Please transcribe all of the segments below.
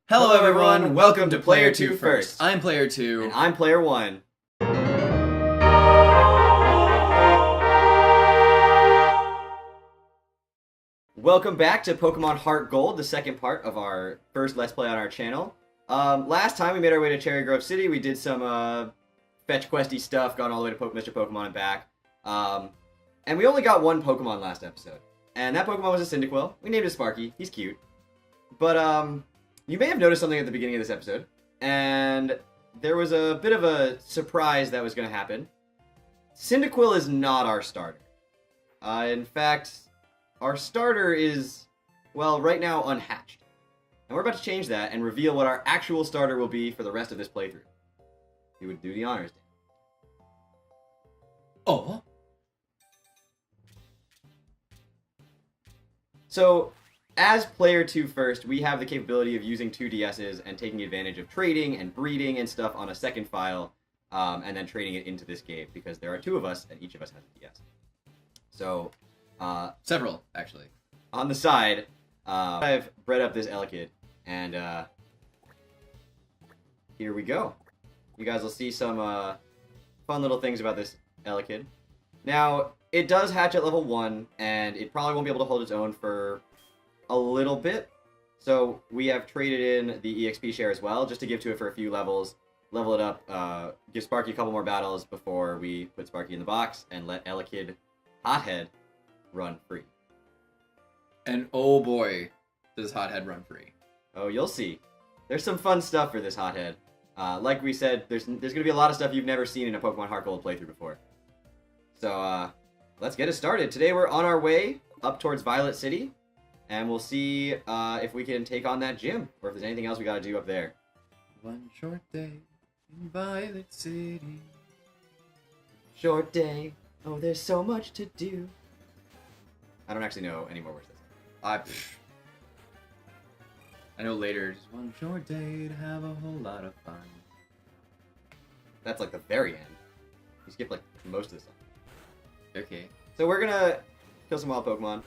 Hello everyone, welcome to PlayerTwoFirst. I'm Player 2. And I'm Player 1. Welcome back to Pokemon HeartGold, the second part of our first Let's Play on our channel. Last time we made our way to Cherry Grove City, we did some fetch questy stuff, gone all the way to Mr. Pokemon and back. And we only got one Pokemon last episode. And that Pokemon was a Cyndaquil. We named it Sparky. He's cute. But, you may have noticed something at the beginning of this episode, and there was a bit of a surprise that was going to happen. Cyndaquil is not our starter. In fact, our starter is, well, right now unhatched. And we're about to change that and reveal what our actual starter will be for the rest of this playthrough. You would do the honors, Dan. Oh? So, as PlayerTwoFirst, we have the capability of using 2DSs and taking advantage of trading and breeding and stuff on a second file, and then trading it into this game, because there are two of us, and each of us has a DS. So, Several, actually. On the side, I've bred up this Elekid, and here we go. You guys will see some fun little things about this Elekid. Now, it does hatch at level 1, and it probably won't be able to hold its own for a little bit, so we have traded in the EXP share as well, just to give to it for a few levels, level it up, give Sparky a couple more battles before we put Sparky in the box, and let Elekid Hothead run free. And oh boy, does Hothead run free. Oh, you'll see. There's some fun stuff for this Hothead. Like we said, there's going to be a lot of stuff you've never seen in a Pokemon HeartGold playthrough before. So, let's get it started. Today we're on our way up towards Violet City, and we'll see if we can take on that gym, or if there's anything else we gotta do up there. One short day in Violet City. Short day. Oh, there's so much to do. I don't actually know any more words. I know later, just one short day to have a whole lot of fun. That's like the very end. You skip like most of the song. Okay. So we're gonna kill some wild Pokemon.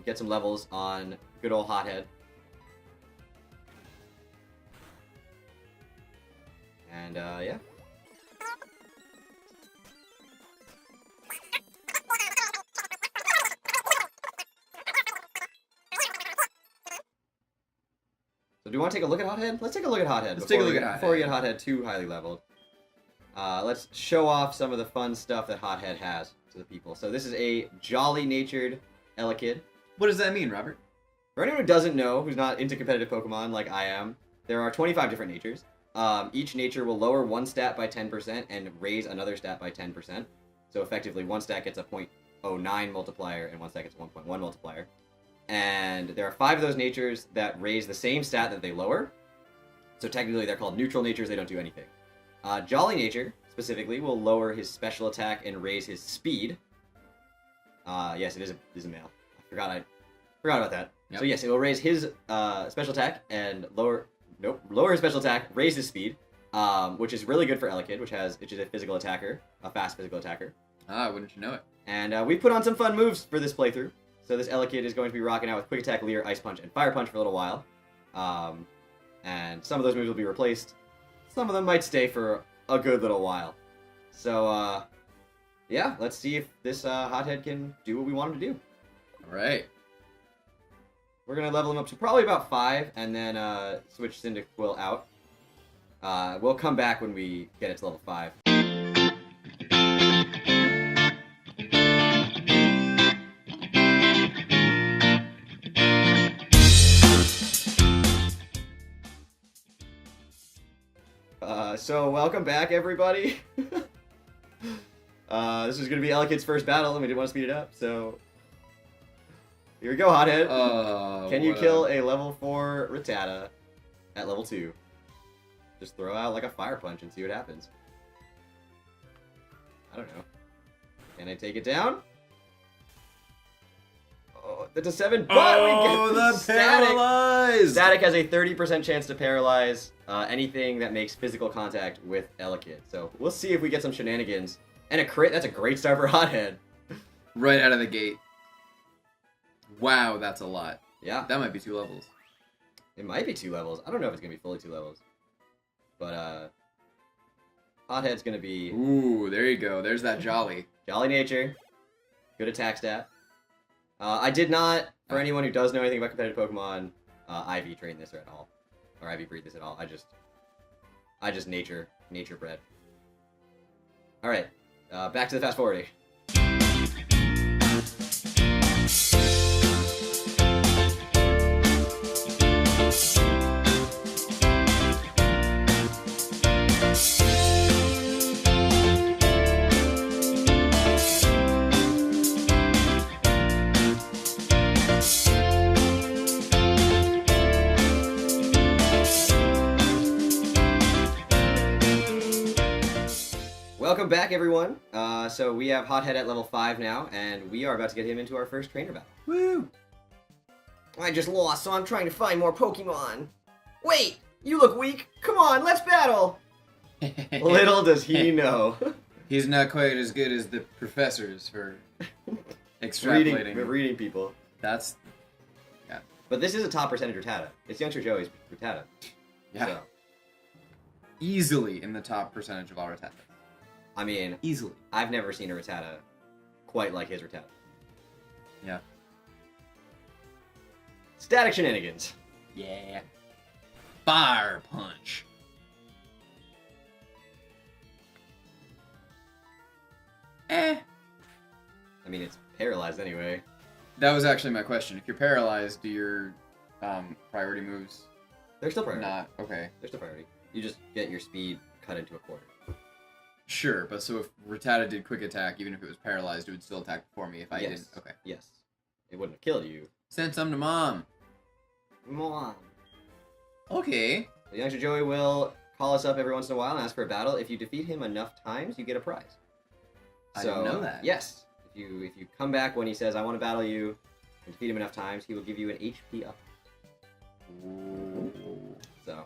Get some levels on good old Hothead. And, yeah. So do you want to take a look at Hothead? Let's take a look at Hothead. Before we get Hothead too highly leveled. Let's show off some of the fun stuff that Hothead has to the people. So this is a jolly-natured Elekid. What does that mean, Robert? For anyone who doesn't know, who's not into competitive Pokemon like I am, there are 25 different natures. Each nature will lower one stat by 10% and raise another stat by 10%. So effectively, one stat gets a 0.09 multiplier and one stat gets a 1.1 multiplier. And there are 5 of those natures that raise the same stat that they lower. So technically, they're called neutral natures. They don't do anything. Jolly nature, specifically, will lower his special attack and raise his speed. Yes, it is a male. I forgot about that. Yep. So yes, it will raise his special attack and lower his special attack, raise his speed, which is really good for Elekid, which is a physical attacker, a fast physical attacker. Ah, wouldn't you know it? And we put on some fun moves for this playthrough. So this Elekid is going to be rocking out with Quick Attack, Leer, Ice Punch, and Fire Punch for a little while. And some of those moves will be replaced. Some of them might stay for a good little while. So, yeah, let's see if this Hothead can do what we want him to do. Alright. We're going to level him up to probably about 5, and then switch Cyndaquil out. We'll come back when we get it to level 5. So welcome back, everybody. This is going to be Elekid's first battle, and we didn't want to speed it up, so... Here we go, Hothead. Can you kill a level 4 Rattata at level 2? Just throw out like a Fire Punch and see what happens. I don't know. Can I take it down? Oh, that's a 7, but we get the Static. Paralyzed! Static has a 30% chance to paralyze anything that makes physical contact with Elekid. So we'll see if we get some shenanigans. And a crit, that's a great start for Hothead. Right out of the gate. Wow, that's a lot. Yeah. That might be 2 levels. It might be 2 levels. I don't know if it's gonna be fully 2 levels. But Hothead's gonna be Ooh, there you go. There's that jolly. Jolly nature, good attack stat. I did not, for anyone who does know anything about competitive Pokemon, IV train this at all, or IV breed this at all. I just nature bred. All right, back to the fast forwarding. Welcome back, everyone. So we have Hothead at level 5 now, and we are about to get him into our first trainer battle. Woo! I just lost, so I'm trying to find more Pokemon. Wait, you look weak. Come on, let's battle. Little does he know. He's not quite as good as the professors for extrapolating. reading people. That's... yeah. But this is a top percentage Rattata. It's youngster Joey's Rattata. Yeah. So, Easily in the top percentage of all Rattata. I mean, Easily. I've never seen a Rattata quite like his Rattata. Yeah. Static shenanigans. Yeah. Fire punch. I mean, it's paralyzed anyway. That was actually my question. If you're paralyzed, do your priority moves They're still priority. not? Okay. They're still priority. You just get your speed cut into a quarter. Sure, but so if Rattata did quick attack, even if it was paralyzed, it would still attack before me if I didn't. Okay. Yes. It wouldn't have killed you. Send some to mom. Mom. Okay. The youngster Joey will call us up every once in a while and ask for a battle. If you defeat him enough times, you get a prize. I didn't know that. Yes. If you come back when he says, I want to battle you, and defeat him enough times, he will give you an HP up. Ooh. So,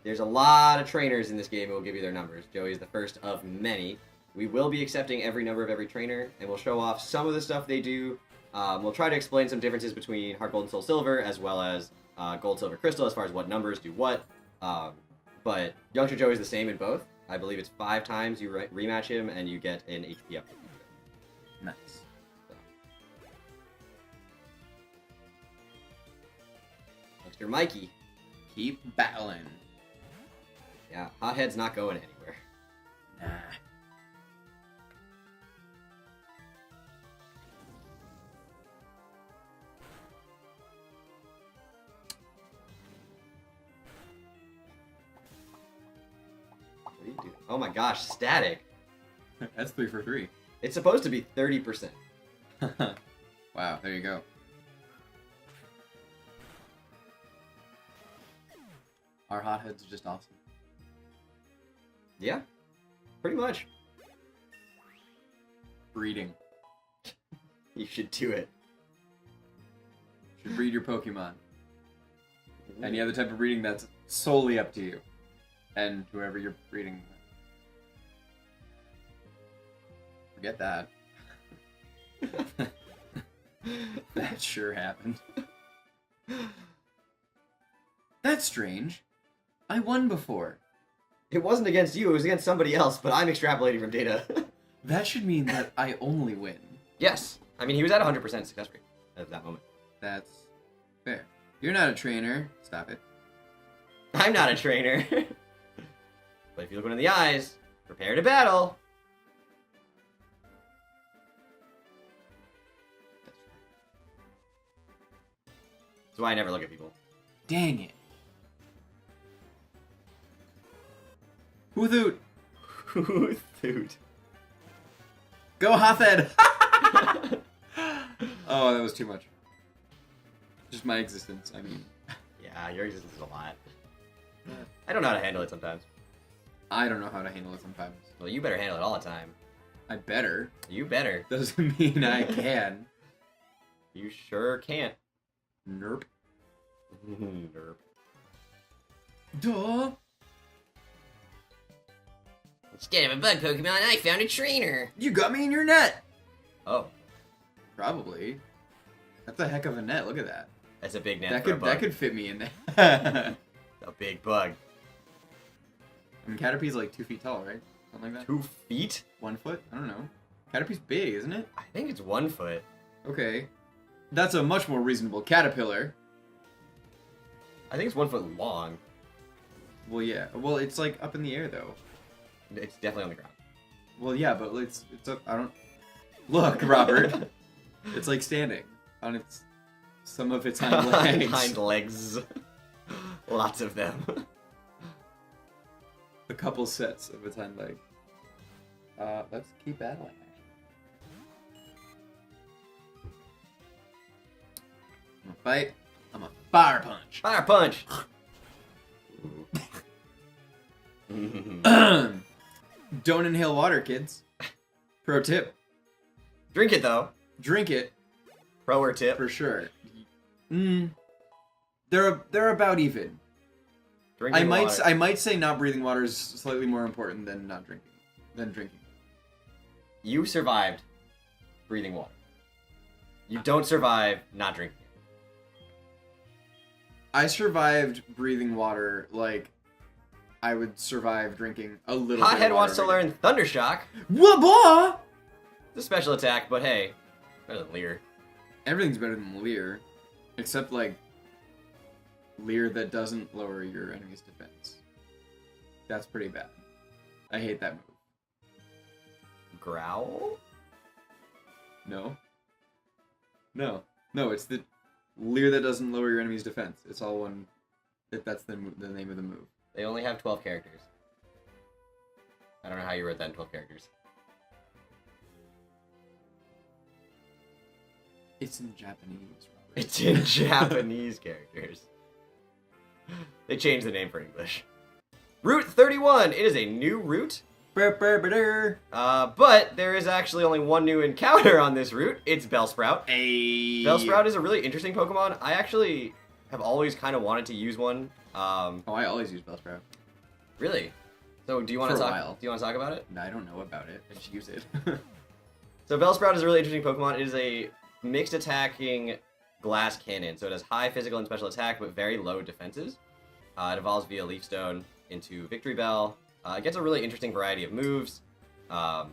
there's a lot of trainers in this game who will give you their numbers. Joey is the first of many. We will be accepting every number of every trainer, and we'll show off some of the stuff they do. We'll try to explain some differences between HeartGold and Soul Silver, as well as Gold, Silver, Crystal, as far as what numbers do what. But youngster Joey is the same in both. I believe it's 5 times you rematch him, and you get an HP up. Nice. So. Youngster Mikey. Keep battling. Yeah, Hothead's not going anywhere. Nah. What do you do? Oh my gosh, static. That's 3 for 3. It's supposed to be 30%. Wow, there you go. Our hotheads are just awesome. Yeah, pretty much. Breeding. You should do it. Should breed your Pokemon. Any other type of breeding, that's solely up to you. And whoever you're breeding. Forget that. That sure happened. That's strange. I won before. It wasn't against you, it was against somebody else, but I'm extrapolating from data. That should mean that I only win. Yes. I mean, he was at 100% success rate at that moment. That's fair. You're not a trainer. Stop it. I'm not a trainer. But if you look one in the eyes, prepare to battle. That's why I never look at people. Dang it. Hothead. Dude. Go Hothead. Oh, that was too much. Just my existence, I mean. Yeah, your existence is a lot. I don't know how to handle it sometimes. I don't know how to handle it sometimes. Well, you better handle it all the time. I better. You better. Doesn't mean I can. You sure can't. Nerp. Derp. Duh. Instead of a bug Pokemon, I found a trainer. You got me in your net. Oh. Probably. That's a heck of a net. Look at that. That's a big net That for a could bug. that could fit me in there. A big bug. I mean, Caterpie's like 2 feet tall, right? Something like that. 2 feet? 1 foot? I don't know. Caterpie's big, isn't it? I think it's 1 foot. Okay. That's a much more reasonable caterpillar. I think it's 1 foot long. Well, yeah. Well, it's like up in the air though. It's definitely on the ground. Well, yeah, but it's up. I don't. Look, Robert. It's like standing on some of its hind legs. Hind legs. Lots of them. A couple sets of its hind leg. Let's keep battling. I'm gonna fight. I'm a fire punch. Fire punch! Don't inhale water, kids. Pro tip. Drink it, though. Drink it Pro or tip. for sure. They're about even. Drinking water. I might say not breathing water is slightly more important than not drinking. Than drinking. You survived breathing water. You don't survive not drinking it. I survived breathing water like I would survive drinking a little bit Hothead of water wants to every learn Thundershock. Wah-bah! It's a special attack, but hey, better than Leer. Everything's better than Leer. Except, like, Leer that doesn't lower your enemy's defense. That's pretty bad. I hate that move. Growl? No. No. No, it's the Leer that doesn't lower your enemy's defense. It's all one... That's the name of the move. They only have 12 characters. I don't know how you wrote that in 12 characters. It's in Japanese, Robert. It's in Japanese characters. They changed the name for English. Route 31! It is a new route. But there is actually only one new encounter on this route. It's Bellsprout. Bellsprout is a really interesting Pokemon. I actually have always kind of wanted to use one. I always use Bellsprout. Really? So do you want to For a talk? while. Do you want to talk about it? I don't know about it. I just use it. So Bellsprout is a really interesting Pokemon. It is a mixed attacking glass cannon. So it has high physical and special attack, but very low defenses. It evolves via Leaf Stone into Victory Bell. It gets a really interesting variety of moves. And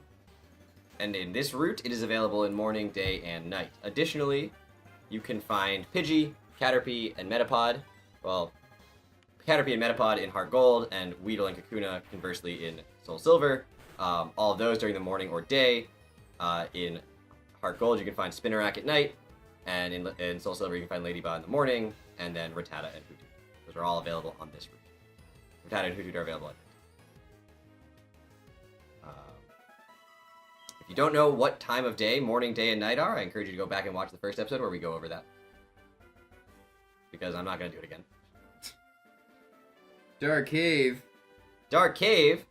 in this route, it is available in morning, day, and night. Additionally, you can find Pidgey, Caterpie, and Metapod. Well, Caterpie and Metapod in HeartGold, and Weedle and Kakuna, conversely, in Soul Silver. All of those during the morning or day. In HeartGold, you can find Spinarak at night, and in Soul Silver, you can find Ladybug in the morning, and then Rattata and Hoothoot. Those are all available on this route. Rattata and Hoothoot are available at night. If you don't know what time of day, morning, day, and night are, I encourage you to go back and watch the first episode where we go over that. Because I'm not going to do it again. Dark Cave. Dark Cave.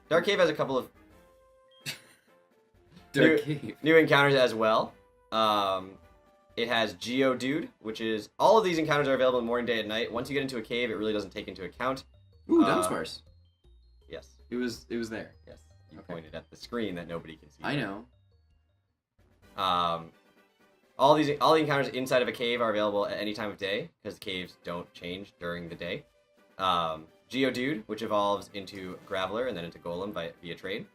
Dark Cave has a couple of Cave. new encounters as well. It has Geodude, which is... All of these encounters are available in morning, day, and night. Once you get into a cave, it really doesn't take into account. Ooh, Dunsparce. Yes. It was there. Yes. You Okay. pointed at the screen that nobody can see. I know. All the encounters inside of a cave are available at any time of day, because the caves don't change during the day. Geodude, which evolves into Graveler and then into Golem via trade.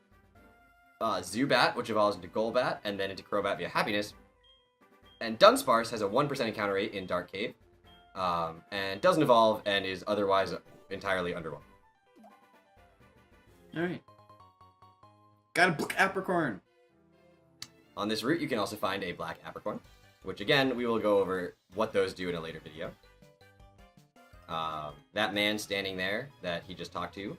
Zubat, which evolves into Golbat and then into Crobat via Happiness. And Dunsparce has a 1% encounter rate in Dark Cave, and doesn't evolve and is otherwise entirely underwhelmed. Alright. Got a black apricorn. On this route, you can also find a Black Apricorn, which again, we will go over what those do in a later video. That man standing there that he just talked to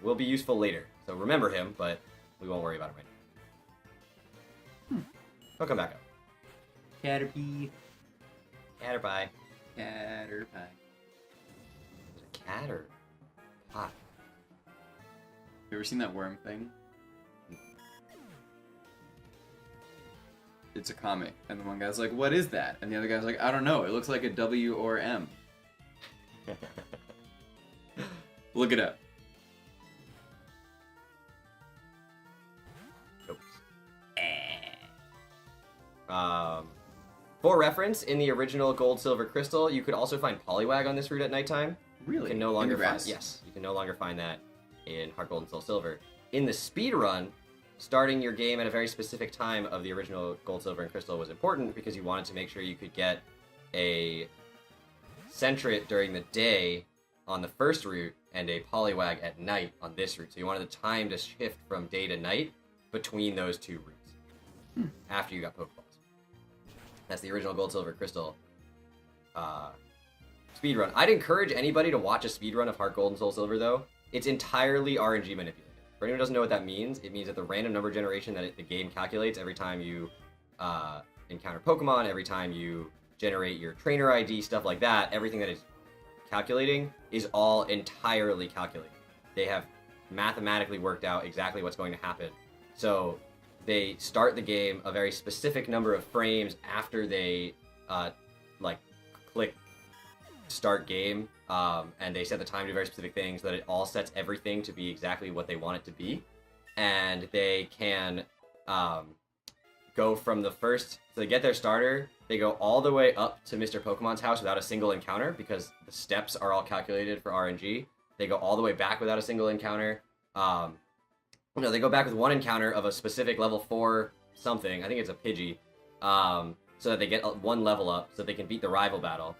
will be useful later. So remember him, but we won't worry about him right now. He'll come back up. Caterpie. Caterpie. Caterpie. Is it a cat or pot? You ever seen that worm thing? It's a comic, and the one guy's like, "What is that?" And the other guy's like, "I don't know. It looks like a W or M." Look it up. Oops. For reference, in the original Gold, Silver, Crystal, you could also find Poliwag on this route at nighttime. Really? You can no longer in the grass? Yes, you can no longer find that in Heart Gold and Soul Silver. In the speed run, starting your game at a very specific time of the original Gold, Silver, and Crystal was important because you wanted to make sure you could get a Sentret during the day on the first route and a Poliwag at night on this route. So you wanted the time to shift from day to night between those two routes after you got Pokeballs. That's the original Gold, Silver, Crystal speedrun. I'd encourage anybody to watch a speedrun of Heart Gold and Soul Silver, though. It's entirely RNG manipulated. For anyone who doesn't know what that means, it means that the random number generation that the game calculates every time you encounter Pokemon, every time you generate your trainer ID, stuff like that, everything that is calculating is all entirely calculated. They have mathematically worked out exactly what's going to happen. So they start the game a very specific number of frames after they click start game, and they set the time to very specific things so that it all sets everything to be exactly what they want it to be. And they can go from the first, so they get their starter, they go all the way up to Mr. Pokemon's house without a single encounter because the steps are all calculated for RNG. They go all the way back without a single encounter. They go back with one encounter of a specific level 4 something. I think it's a Pidgey. So that they get one level up so they can beat the rival battle.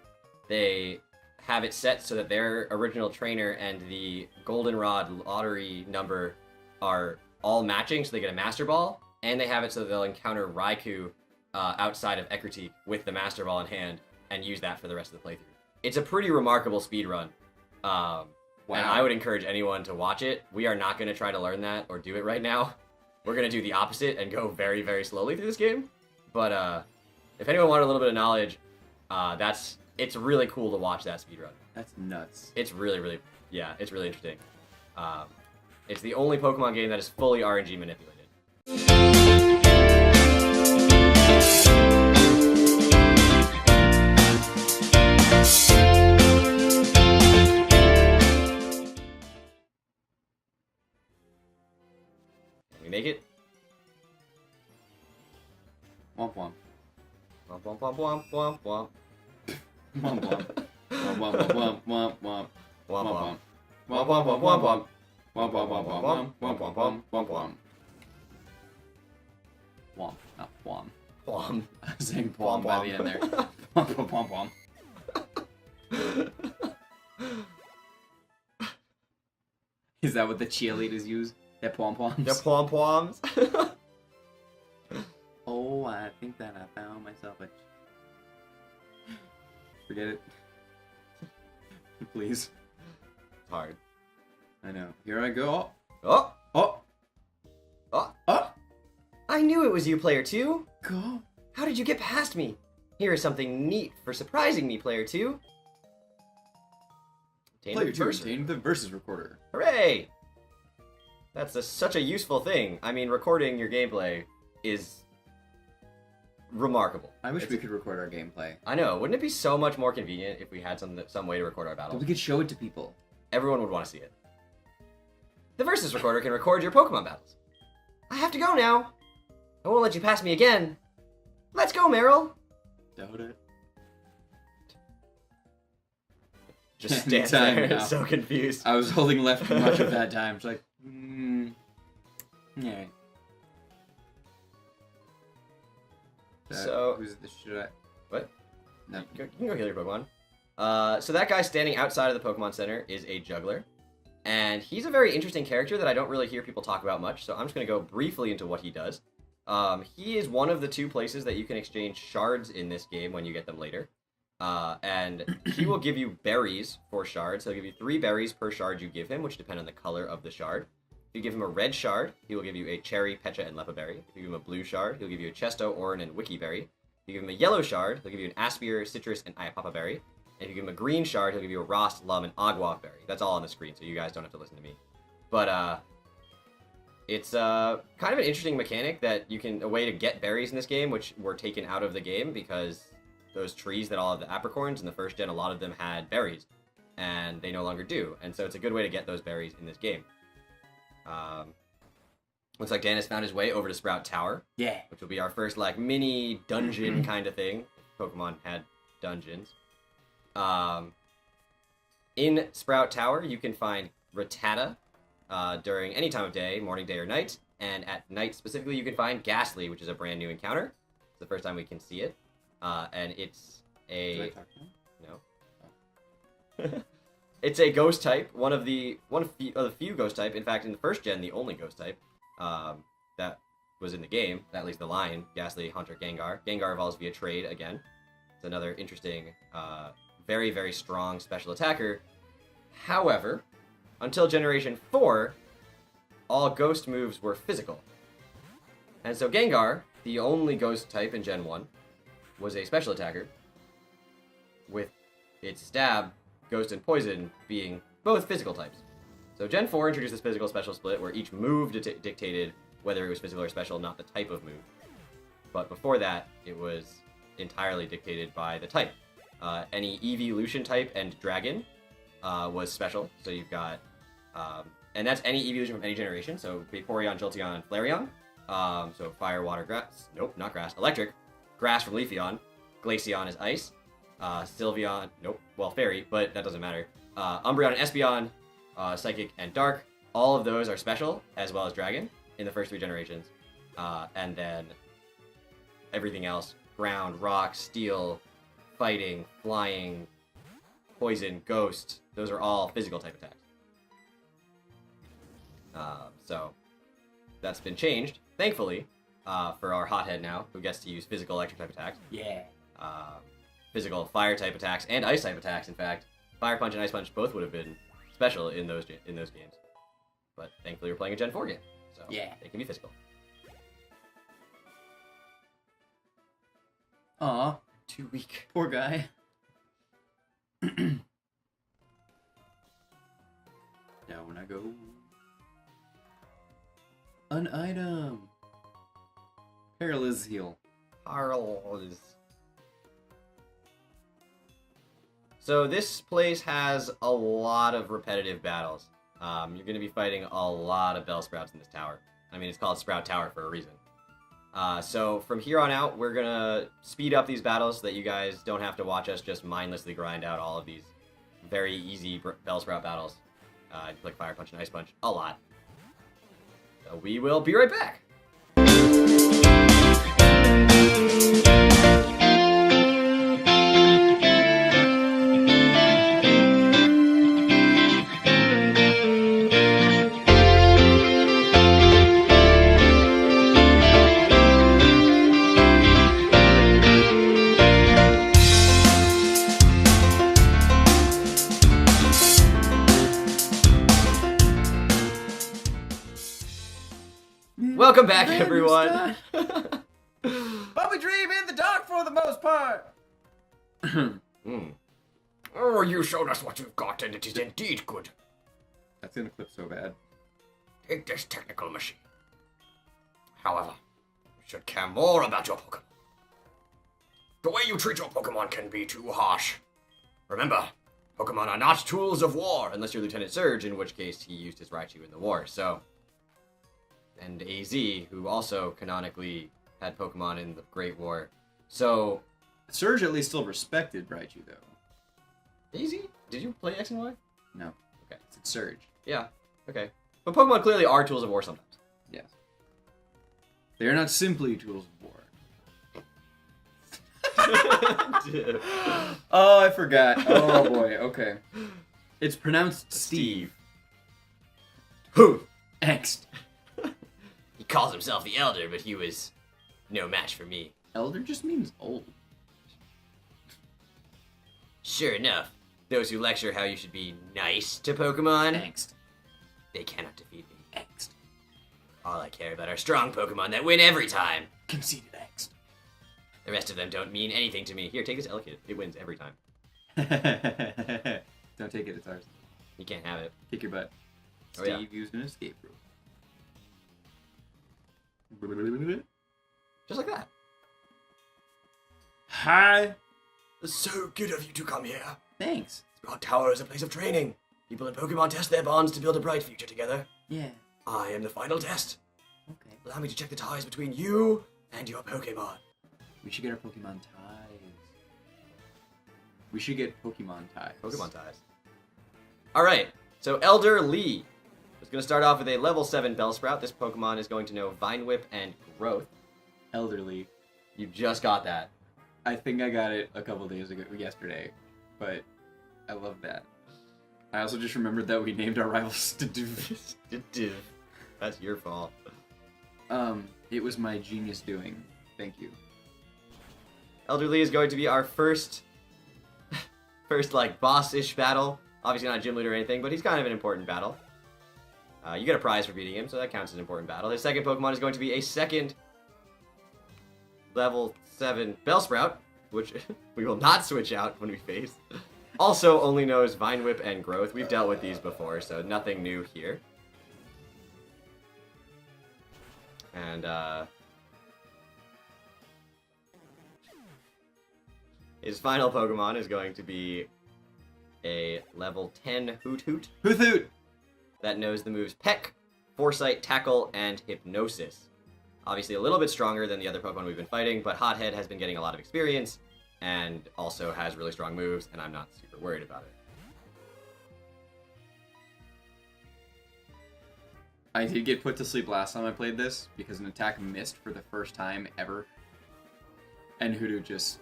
They have it set so that their original trainer and the Goldenrod lottery number are all matching, so they get a Master Ball. And they have it so that they'll encounter Raikou outside of Ecruteak with the Master Ball in hand and use that for the rest of the playthrough. It's a pretty remarkable speedrun. Wow. And I would encourage anyone to watch it. We are not going to try to learn that or do it right now. We're going to do the opposite and go very, very slowly through this game. But if anyone wanted a little bit of knowledge, it's really cool to watch that speedrun. That's nuts. It's really, really, it's really interesting. It's the only Pokemon game that is fully RNG manipulated. Can we make it? Womp womp. Womp womp womp womp womp womp. Womp womp. Womp womp womp womp womp. Womp womp. Womp womp womp womp womp. Womp womp womp womp womp womp womp womp womp. Womp, not womp. Womp. I was saying womp by the end there. Womp womp womp. Is that what the cheerleaders use? Their pom-poms? The pom-poms? Oh, I think that I found myself a... Forget it. Please. It's hard. I know. Here I go. Oh! Oh! Oh! Oh! I knew it was you, Player 2! Go! How did you get past me? Here is something neat for surprising me, Player 2. Player 2 obtained the Versus Recorder. Hooray! That's such a useful thing. I mean, recording your gameplay is remarkable. I wish we could record our gameplay. I know. Wouldn't it be so much more convenient if we had some way to record our battles? We could show it to people. Everyone would want to see it. The Versus Recorder can record your Pokemon battles. I have to go now. I won't let you pass me again. Let's go, Meryl. Doubt it. Just stands there, so confused. I was holding left for much of that time. It's like, yeah. So, should I? What? No. You can go heal your Pokemon. So that guy standing outside of the Pokemon Center is a juggler. And he's a very interesting character that I don't really hear people talk about much, so I'm just going to go briefly into what he does. He is one of the 2 places that you can exchange shards in this game when you get them later. And he will give you berries for shards. He'll give you 3 berries per shard you give him, which depend on the color of the shard. If you give him a red shard, he will give you a cherry, pecha, and lepa berry. If you give him a blue shard, he'll give you a chesto, oran, and wiki berry. If you give him a yellow shard, he'll give you an aspir, citrus, and ayapapa berry. And if you give him a green shard, he'll give you a rast, lum, and agua berry. That's all on the screen, so you guys don't have to listen to me. But, it's kind of an interesting mechanic that a way to get berries in this game, which were taken out of the game because those trees that all have the apricorns in the first gen, a lot of them had berries, and they no longer do. And so it's a good way to get those berries in this game. Looks like Dan has found his way over to Sprout Tower. Yeah. Which will be our first, mini dungeon kind of thing. Pokemon had dungeons. In Sprout Tower, you can find Rattata during any time of day, morning, day, or night. And at night specifically, you can find Ghastly, which is a brand new encounter. It's the first time we can see it. And it's a... Did I talk now? No. It's a ghost type, one of the few ghost type. In fact, in the first gen, the only ghost type that was in the game, at least the line, Ghastly, Hunter, Gengar. Gengar evolves via trade again. It's another interesting, very, very strong special attacker. However, until Generation 4, all ghost moves were physical. And so Gengar, the only ghost type in Gen 1, was a special attacker, with its stab, ghost, and poison being both physical types. So Gen 4 introduced this physical special split where each move dictated whether it was physical or special, not the type of move. But before that, it was entirely dictated by the type. Any evolution type and dragon was special. So you've got, and that's any evolution from any generation. So Vaporeon, Jolteon, Flareon. So fire, water, grass. Nope, not grass. Electric. Grass from Leafeon. Glaceon is ice. Sylveon, nope, well, fairy, but that doesn't matter. Umbreon and Espeon, psychic and dark, all of those are special, as well as dragon, in the first 3 generations. And then everything else, ground, rock, steel, fighting, flying, poison, ghost, those are all physical type attacks. So that's been changed, thankfully, for our Hothead now, who gets to use physical electric type attacks. Yeah. Physical fire type attacks and ice type attacks. In fact, Fire Punch and Ice Punch both would have been special in those games. But thankfully, we're playing a Gen 4 game, so yeah, they can be physical. Aw, Too weak. poor guy. Down I go. An item. Paralysis heal. So this place has a lot of repetitive battles. You're going to be fighting a lot of Bellsprouts in this tower. I mean, it's called Sprout Tower for a reason. So from here on out, we're going to speed up these battles so that you guys don't have to watch us just mindlessly grind out all of these very easy Bellsprout battles. Like Fire Punch and Ice Punch a lot. So we will be right back. Welcome back, everyone. But we dream in the dark for the most part. Oh, you showed us what you've got, and it is indeed good. That's gonna clip so bad. Take this technical machine. However, you should care more about your Pokemon. The way you treat your Pokemon can be too harsh. Remember, Pokemon are not tools of war, unless you're Lieutenant Surge, in which case he used his Raichu in the war, so... And AZ, who also canonically had Pokemon in the Great War. So... Surge at least still respected Raichu, though. AZ? Did you play X and Y? No. Okay. It's Surge. Yeah, okay. But Pokemon clearly are tools of war sometimes. Yes. They are not simply tools of war. Oh, I forgot. Oh, boy. Okay. It's pronounced Steve. Who? Next. He calls himself the Elder, but he was no match for me. Elder just means old. Sure enough, those who lecture how you should be nice to Pokemon, Next. they cannot defeat me. Next. All I care about are strong Pokemon that win every time. Conceited next. The rest of them don't mean anything to me. Here, take this Elekid. It wins every time. Don't take it, it's ours. You can't have it. Kick your butt. Oh, Steve yeah. used an escape rope. Just like that. Hi. So good of you to come here. Thanks. Sprout Tower is a place of training. People in Pokemon test their bonds to build a bright future together. Yeah. I am the final test. Okay. Allow me to check the ties between you and your Pokemon. We should get our Pokemon ties. We should get Pokemon ties. Pokemon ties. Alright, so Elder Lee is going to start off with a level 7 Bellsprout. This Pokemon is going to know Vine Whip and Growth. Elderly. You just got that. I think I got it a couple days ago, yesterday, but I love that. I also just remembered that we named our rival Stadiv. That's your fault. It was my genius doing. Thank you. Elder Lee is going to be our first like boss-ish battle. Obviously not a gym leader or anything, but he's kind of an important battle. You get a prize for beating him, so that counts as an important battle. His second Pokemon is going to be a second level 7 Bellsprout, which we will not switch out when we face. Also only knows Vine Whip and Growth. We've dealt with these before, so nothing new here. And, his final Pokemon is going to be a level 10 Hoot Hoot. Hoot Hoot! That knows the moves Peck, Foresight, Tackle, and Hypnosis. Obviously a little bit stronger than the other Pokemon we've been fighting, but Hothead has been getting a lot of experience, and also has really strong moves, and I'm not super worried about it. I did get put to sleep last time I played this, because an attack missed for the first time ever. And Hoodoo just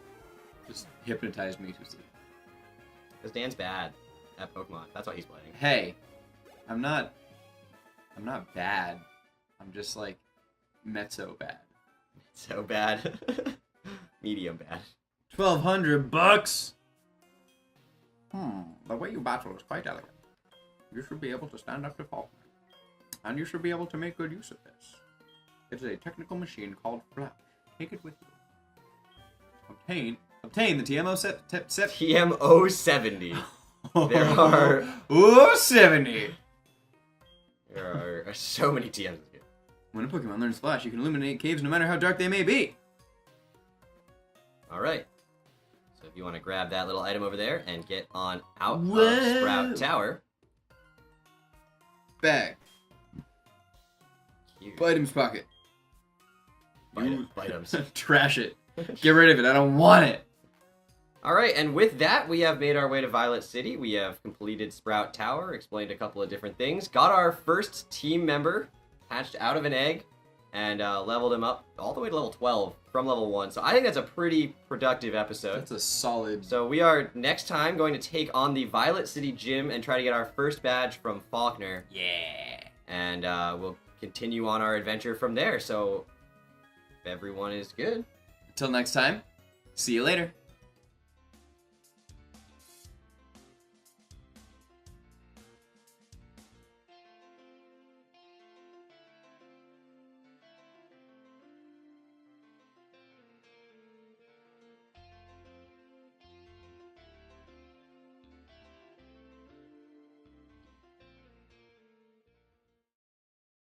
hypnotized me to sleep. Because Dan's bad at Pokemon. That's why he's playing. Hey, I'm not bad. I'm just like mezzo bad. So bad. Medium bad. $1,200. The way you battle is quite elegant. You should be able to stand up to Faulkner. And you should be able to make good use of this. It is a technical machine called Flash. Take it with you. Obtain the TMO set. TMO 70. There are 70. There are so many TMs here. When a Pokemon learns Flash, you can illuminate caves no matter how dark they may be. Alright. So if you want to grab that little item over there and get on out Whoa. of Sprout Tower. Bag. Cute. Items pocket. Items. Trash it. Get rid of it. I don't want it. Alright, and with that, we have made our way to Violet City. We have completed Sprout Tower, explained a couple of different things, got our first team member hatched out of an egg, and leveled him up all the way to level 12 from level 1. So I think that's a pretty productive episode. That's a solid... So we are, next time, going to take on the Violet City Gym and try to get our first badge from Faulkner. Yeah. And we'll continue on our adventure from there. So if everyone is good. Until next time, see you later.